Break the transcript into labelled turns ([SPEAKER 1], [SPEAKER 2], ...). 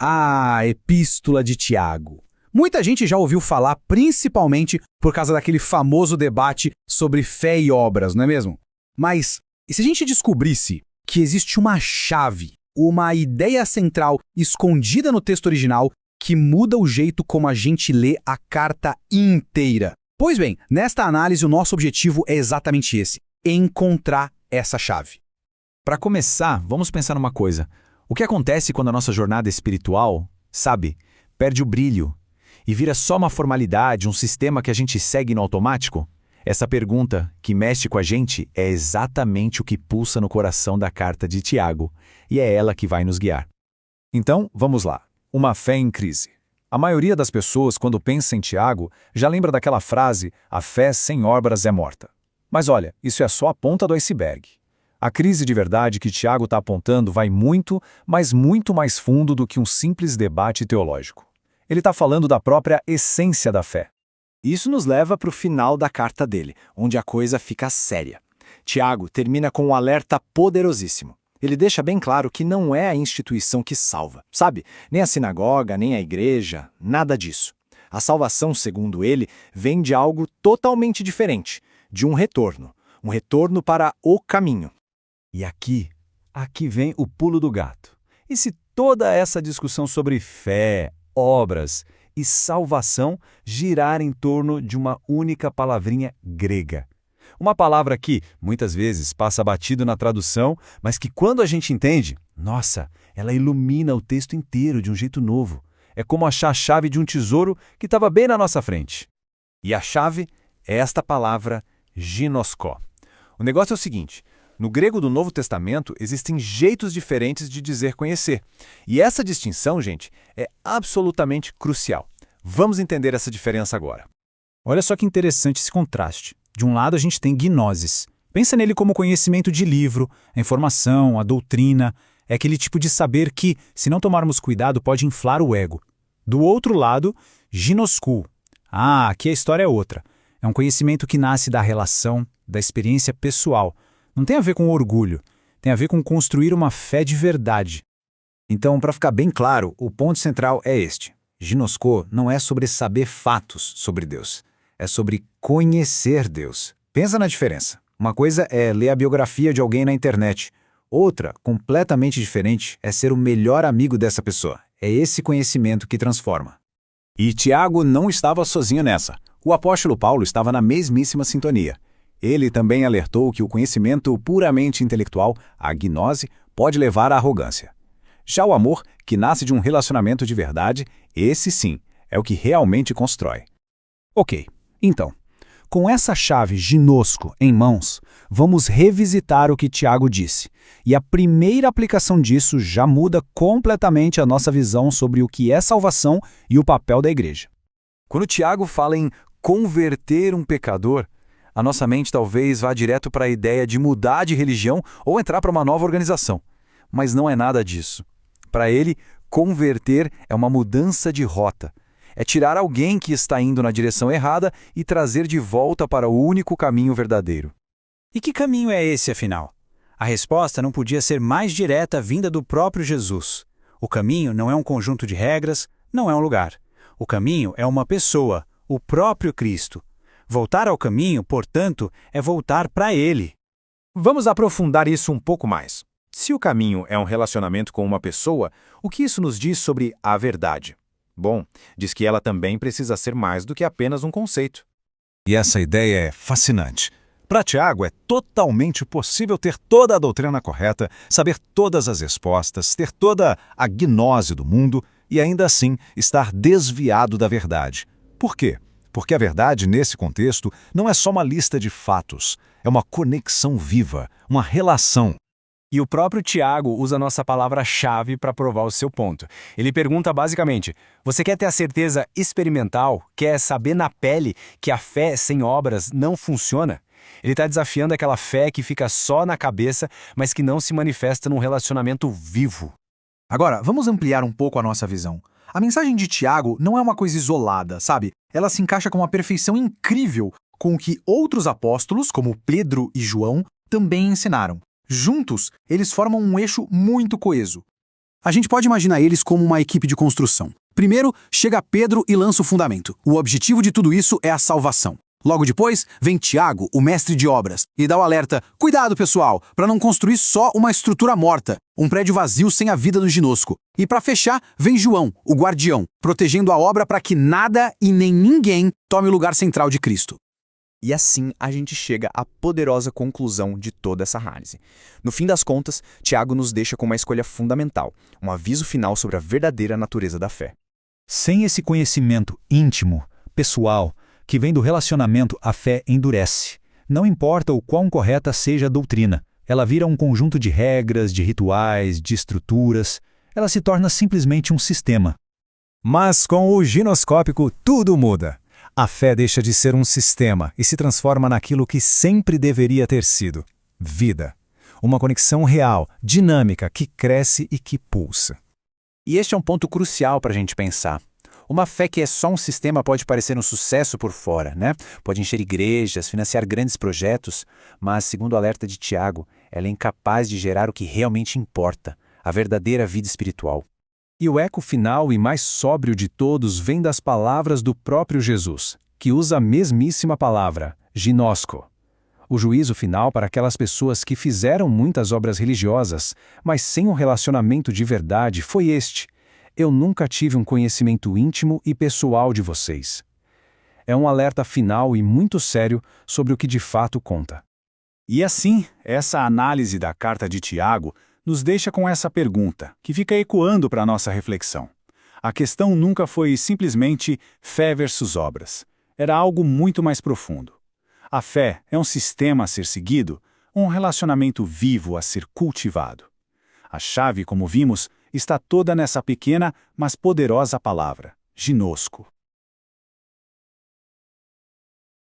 [SPEAKER 1] A Epístola de Tiago. Muita gente já ouviu falar, principalmente por causa daquele famoso debate sobre fé e obras, não é mesmo? Mas e se a gente descobrisse que existe uma chave, uma ideia central escondida no texto original que muda o jeito como a gente lê a carta inteira? Pois bem, nesta análise o nosso objetivo é exatamente esse: encontrar essa chave.
[SPEAKER 2] Para começar, vamos pensar numa coisa. O que acontece quando a nossa jornada espiritual, sabe, perde o brilho e vira só uma formalidade, um sistema que a gente segue no automático? Essa pergunta, que mexe com a gente, é exatamente o que pulsa no coração da carta de Tiago, e é ela que vai nos guiar.
[SPEAKER 3] Então, vamos lá. Uma fé em crise. A maioria das pessoas, quando pensa em Tiago, já lembra daquela frase, a fé sem obras é morta. Mas olha, isso é só a ponta do iceberg. A crise de verdade que Tiago está apontando vai muito, mas muito mais fundo do que um simples debate teológico. Ele está falando da própria essência da fé.
[SPEAKER 4] Isso nos leva para o final da carta dele, onde a coisa fica séria. Tiago termina com um alerta poderosíssimo. Ele deixa bem claro que não é a instituição que salva, sabe? Nem a sinagoga, nem a igreja, nada disso. A salvação, segundo ele, vem de algo totalmente diferente, de um retorno para o caminho.
[SPEAKER 3] E aqui vem o pulo do gato. E se toda essa discussão sobre fé, obras e salvação girar em torno de uma única palavrinha grega? Uma palavra que, muitas vezes, passa batido na tradução, mas que quando a gente entende, nossa, ela ilumina o texto inteiro de um jeito novo. É como achar a chave de um tesouro que estava bem na nossa frente.
[SPEAKER 4] E a chave é esta palavra, ginoskó. O negócio é o seguinte: no grego do Novo Testamento, existem jeitos diferentes de dizer conhecer. E essa distinção, gente, é absolutamente crucial. Vamos entender essa diferença agora.
[SPEAKER 5] Olha só que interessante esse contraste. De um lado a gente tem gnosis. Pensa nele como conhecimento de livro, a informação, a doutrina. É aquele tipo de saber que, se não tomarmos cuidado, pode inflar o ego. Do outro lado, ginoskou. Aqui a história é outra. É um conhecimento que nasce da relação, da experiência pessoal. Não tem a ver com orgulho, tem a ver com construir uma fé de verdade.
[SPEAKER 1] Então, para ficar bem claro, o ponto central é este. Ginoskó não é sobre saber fatos sobre Deus, é sobre conhecer Deus. Pensa na diferença. Uma coisa é ler a biografia de alguém na internet. Outra, completamente diferente, é ser o melhor amigo dessa pessoa. É esse conhecimento que transforma.
[SPEAKER 3] E Tiago não estava sozinho nessa. O apóstolo Paulo estava na mesmíssima sintonia. Ele também alertou que o conhecimento puramente intelectual, a gnose, pode levar à arrogância. Já o amor, que nasce de um relacionamento de verdade, esse sim, é o que realmente constrói.
[SPEAKER 5] Ok, então, com essa chave ginosco em mãos, vamos revisitar o que Tiago disse. E a primeira aplicação disso já muda completamente a nossa visão sobre o que é salvação e o papel da igreja.
[SPEAKER 4] Quando Tiago fala em converter um pecador, a nossa mente talvez vá direto para a ideia de mudar de religião ou entrar para uma nova organização. Mas não é nada disso. Para ele, converter é uma mudança de rota. É tirar alguém que está indo na direção errada e trazer de volta para o único caminho verdadeiro.
[SPEAKER 5] E que caminho é esse, afinal? A resposta não podia ser mais direta vinda do próprio Jesus. O caminho não é um conjunto de regras, não é um lugar. O caminho é uma pessoa, o próprio Cristo. Voltar ao caminho, portanto, é voltar para Ele.
[SPEAKER 4] Vamos aprofundar isso um pouco mais. Se o caminho é um relacionamento com uma pessoa, o que isso nos diz sobre a verdade? Bom, diz que ela também precisa ser mais do que apenas um conceito.
[SPEAKER 3] E essa ideia é fascinante. Para Tiago, é totalmente possível ter toda a doutrina correta, saber todas as respostas, ter toda a gnose do mundo e ainda assim estar desviado da verdade. Por quê? Porque a verdade, nesse contexto, não é só uma lista de fatos, é uma conexão viva, uma relação.
[SPEAKER 6] E o próprio Tiago usa a nossa palavra-chave para provar o seu ponto. Ele pergunta basicamente, você quer ter a certeza experimental, quer saber na pele que a fé sem obras não funciona? Ele está desafiando aquela fé que fica só na cabeça, mas que não se manifesta num relacionamento vivo.
[SPEAKER 1] Agora, vamos ampliar um pouco a nossa visão. A mensagem de Tiago não é uma coisa isolada, sabe? Ela se encaixa com uma perfeição incrível com o que outros apóstolos, como Pedro e João, também ensinaram. Juntos, eles formam um eixo muito coeso. A gente pode imaginar eles como uma equipe de construção. Primeiro, chega Pedro e lança o fundamento. O objetivo de tudo isso é a salvação. Logo depois, vem Tiago, o mestre de obras, e dá o alerta: cuidado, pessoal, para não construir só uma estrutura morta, um prédio vazio sem a vida do ginosco. E para fechar, vem João, o guardião, protegendo a obra para que nada e nem ninguém tome o lugar central de Cristo.
[SPEAKER 7] E assim a gente chega à poderosa conclusão de toda essa análise. No fim das contas, Tiago nos deixa com uma escolha fundamental, um aviso final sobre a verdadeira natureza da fé.
[SPEAKER 3] Sem esse conhecimento íntimo, pessoal, que vem do relacionamento, a fé endurece. Não importa o quão correta seja a doutrina, ela vira um conjunto de regras, de rituais, de estruturas. Ela se torna simplesmente um sistema.
[SPEAKER 5] Mas com o ginoscópico tudo muda. A fé deixa de ser um sistema e se transforma naquilo que sempre deveria ter sido: vida. Uma conexão real, dinâmica, que cresce e que pulsa.
[SPEAKER 4] E este é um ponto crucial para a gente pensar. Uma fé que é só um sistema pode parecer um sucesso por fora, né? Pode encher igrejas, financiar grandes projetos, mas, segundo o alerta de Tiago, ela é incapaz de gerar o que realmente importa, a verdadeira vida espiritual.
[SPEAKER 3] E o eco final e mais sóbrio de todos vem das palavras do próprio Jesus, que usa a mesmíssima palavra, ginosco. O juízo final para aquelas pessoas que fizeram muitas obras religiosas, mas sem um relacionamento de verdade, foi este: eu nunca tive um conhecimento íntimo e pessoal de vocês. É um alerta final e muito sério sobre o que de fato conta.
[SPEAKER 5] E assim, essa análise da carta de Tiago nos deixa com essa pergunta, que fica ecoando para a nossa reflexão. A questão nunca foi simplesmente fé versus obras. Era algo muito mais profundo. A fé é um sistema a ser seguido, um relacionamento vivo a ser cultivado. A chave, como vimos, está toda nessa pequena, mas poderosa palavra, ginosco.